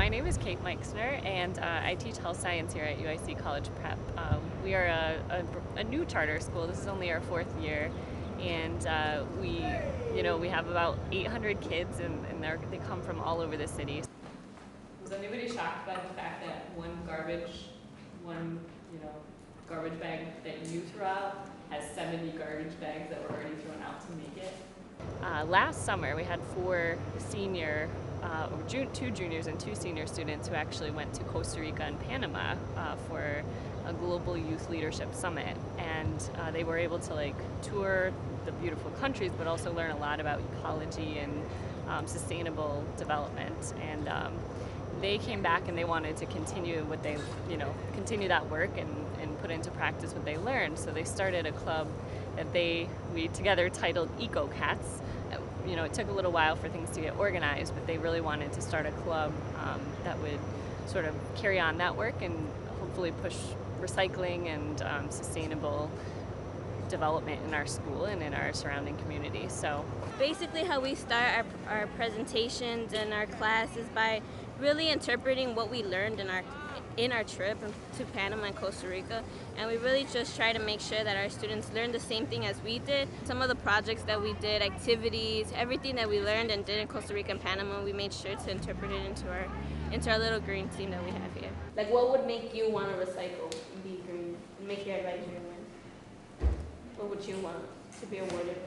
my name is Kate Meixner, and I teach health science here at UIC College Prep. We are a new charter school. This is only our 4th year, and we have about 800 kids, and they come from all over the city. Was anybody shocked by the fact that one garbage bag that you threw out has 70 garbage bags that were already thrown out to make it? Last summer, we had 2 juniors and 2 senior students who actually went to Costa-Rica and Panama for a global youth leadership summit, and they were able to tour the beautiful countries, but also learn a lot about ecology and sustainable development. And they came back and they wanted to continue continue that work and put into practice what they learned. So they started a club that we together titled EcoCats. It took a little while for things to get organized, but they really wanted to start a club that would sort of carry on that work and hopefully push recycling and sustainable development in our school and in our surrounding community. So basically how we start our presentations and our class is by really interpreting what we learned in our trip to Panama and Costa Rica, and we really just try to make sure that our students learn the same thing as we did. Some of the projects that we did, activities, everything that we learned and did in Costa Rica and Panama, we made sure to interpret it into our little green team that we have here. Like, what would make you want to recycle and be green and make your advisor win? What would you want to be awarded with?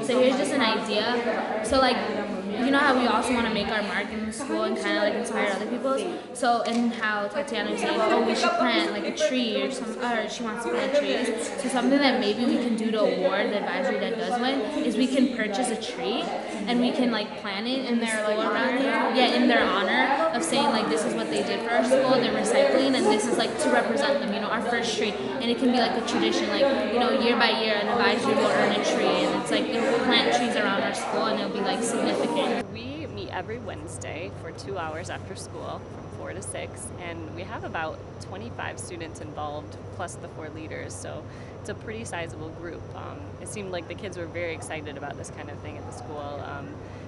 So here's just an idea. So you know how we also want to make our mark in the school and kind of inspire other people. So and how Tatiana was saying, oh, we should plant a tree or she wants to plant trees. So something that maybe we can do to award the advisory that does win is we can purchase a tree and we can plant it in their around here. Yeah, in their honor of saying this is what they did for our school. They're recycling, and this is to represent them. Our first tree, and it can be a tradition. Year by year, an advisory will earn a tree. And it's we'll plant trees around our school, and it'll be significant. We meet every Wednesday for 2 hours after school from 4 to 6, and we have about 25 students involved plus the 4 leaders, so it's a pretty sizable group. It seemed like the kids were very excited about this kind of thing at the school,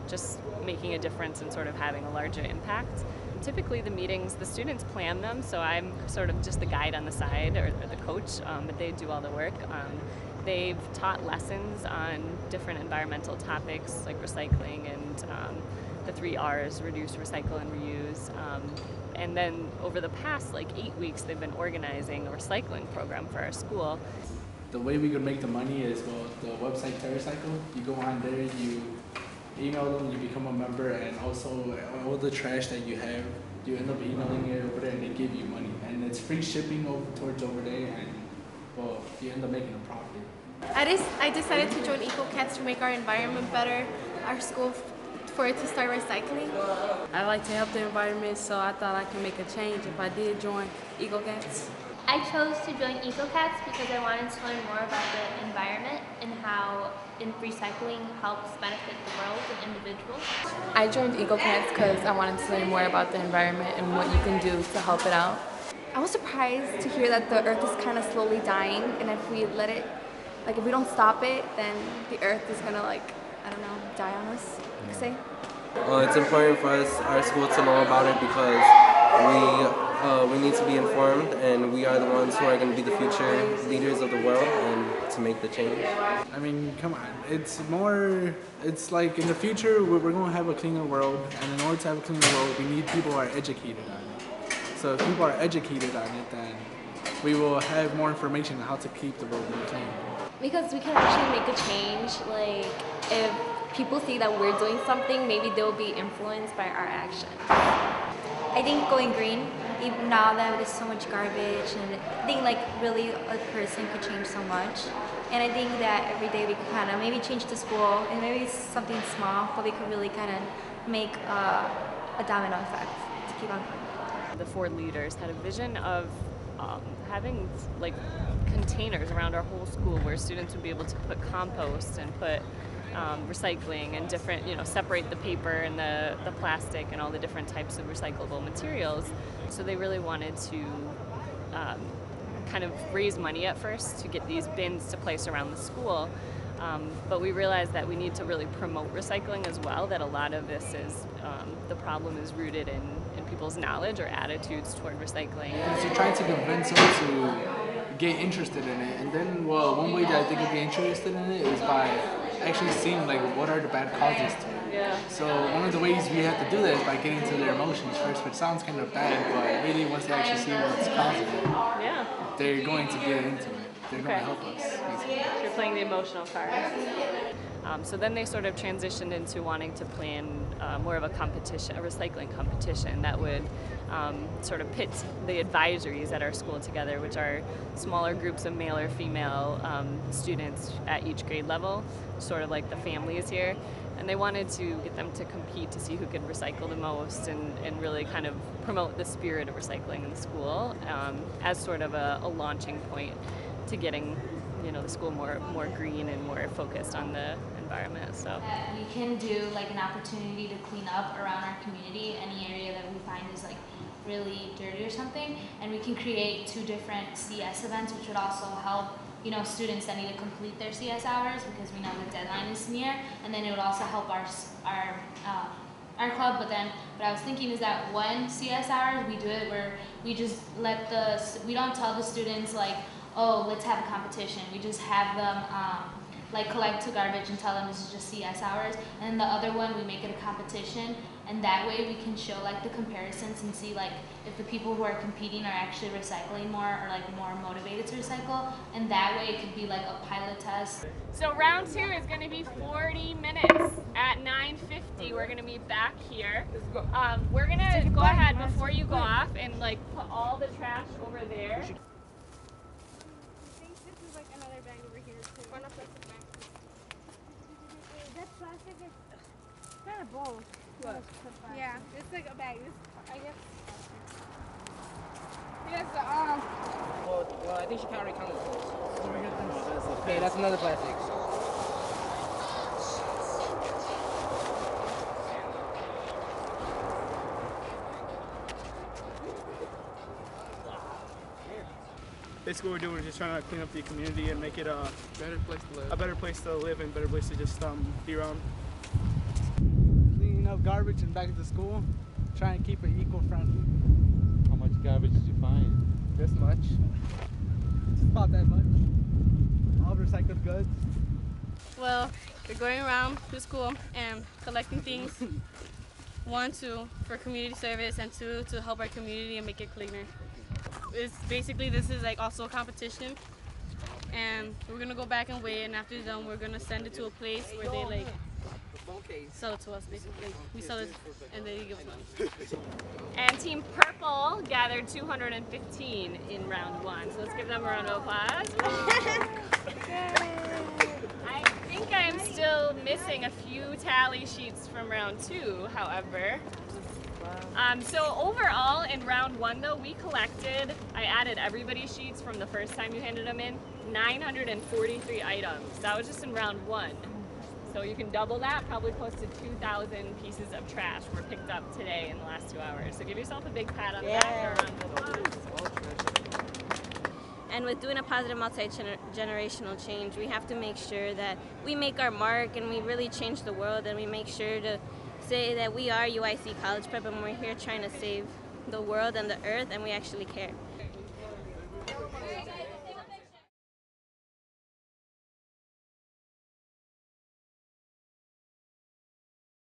just making a difference and sort of having a larger impact. Typically the meetings, the students plan them, so I'm sort of just the guide on the side, or the coach, but they do all the work. They've taught lessons on different environmental topics like recycling and the 3 R's, reduce, recycle, and reuse. And then over the past 8 weeks, they've been organizing a recycling program for our school. The way we could make the money is, the website TerraCycle. You go on there, you email them, you become a member, and also all the trash that you have, you end up emailing it over there and they give you money. And it's free shipping towards over there, and you end up making a profit. I decided to join EcoCats to make our environment better, our school, for it to start recycling. I like to help the environment, so I thought I could make a change if I did join EcoCats. I chose to join EcoCats because I wanted to learn more about the environment and how recycling helps benefit the world and individuals. I joined EcoCats because I wanted to learn more about the environment and what you can do to help it out. I was surprised to hear that the earth is kind of slowly dying, and if we let it, if we don't stop it, then the earth is gonna die on us, you could say. It's important for us, our school, to know about it because we need to be informed, and we are the ones who are going to be the future leaders of the world and to make the change. I mean, come on, it's in the future we're going to have a cleaner world, and in order to have a cleaner world we need people who are educated on it. So if people are educated on it, then we will have more information on how to keep the world clean. Because we can actually make a change. If people see that we're doing something, maybe they'll be influenced by our actions. I think going green, even now that there's so much garbage, and I think really a person could change so much. And I think that every day we could kind of maybe change the school, and maybe it's something small, but we could really kind of make a domino effect to keep on going. The 4 leaders had a vision of having containers around our whole school where students would be able to put compost and put recycling and different, separate the paper and the plastic and all the different types of recyclable materials. So they really wanted to kind of raise money at first to get these bins to place around the school. But we realized that we need to really promote recycling as well, that a lot of this is, the problem is rooted in people's knowledge or attitudes toward recycling. Because you're trying to convince them to get interested in it, and then, well, one way that they could get interested in it is by actually seeing like what are the bad causes to it. Yeah. So one of the ways we have to do that is by getting to their emotions first, which sounds kind of bad, but really once they actually see what's causing it, Yeah. they're going to get into it. They're going to help us. Basically. You're playing the emotional card. So then they sort of transitioned into wanting to plan more of a competition, a recycling competition that would sort of pit the advisories at our school together, which are smaller groups of male or female students at each grade level, sort of like the families here. And they wanted to get them to compete to see who could recycle the most and really kind of promote the spirit of recycling in the school as sort of a launching point to getting, you know, the school more green and more focused on the environment. So we can do like an opportunity to clean up around our community, any area that we find is like really dirty or something, and we can create 2 different CS events, which would also help, you know, students that need to complete their CS hours because we know the deadline is near, and then it would also help our club. But then what I was thinking is that one CS hour we do it where we just we don't tell the students like, oh, let's have a competition. We just have them like collect 2 garbage and tell them this is just CS hours. And then the other one, we make it a competition. And that way we can show like the comparisons and see like if the people who are competing are actually recycling more or like more motivated to recycle. And that way it could be like a pilot test. So round 2 is going to be 40 minutes. At 9:50, we're going to be back here. We're going to go ahead before you go off and like put all the trash over there. Kind of both. What? Yeah, it's like a bag. I guess. Yes, Well, I think she already counted those. Okay, that's another plastic. Basically, what we're doing is just trying to clean up the community and make it a better place to live. A better place to live and a better place to just be around. Cleaning up garbage and back at the school, trying to keep it eco-friendly. How much garbage did you find? This much. It's about that much. All recycled goods. Well, we're going around the school and collecting things. 1, 2, for community service, and 2, to help our community and make it cleaner. It's basically, this is like also a competition, and we're gonna go back and weigh it, and after it's done, we're gonna send it to a place where they like sell it to us. Basically, we sell it and they give us money. And Team Purple gathered 215 in round 1, so let's give them a round of applause. I think I'm still missing a few tally sheets from round 2, however. So overall in round 1 though, we collected, I added everybody's sheets from the first time you handed them in, 943 items. That was just in round 1. So you can double that, probably close to 2,000 pieces of trash were picked up today in the last 2 hours. So give yourself a big pat on the back or a round of applause. And with doing a positive multi-generational change, we have to make sure that we make our mark and we really change the world, and we make sure to say that we are UIC College Prep and we're here trying to save the world and the earth, and we actually care.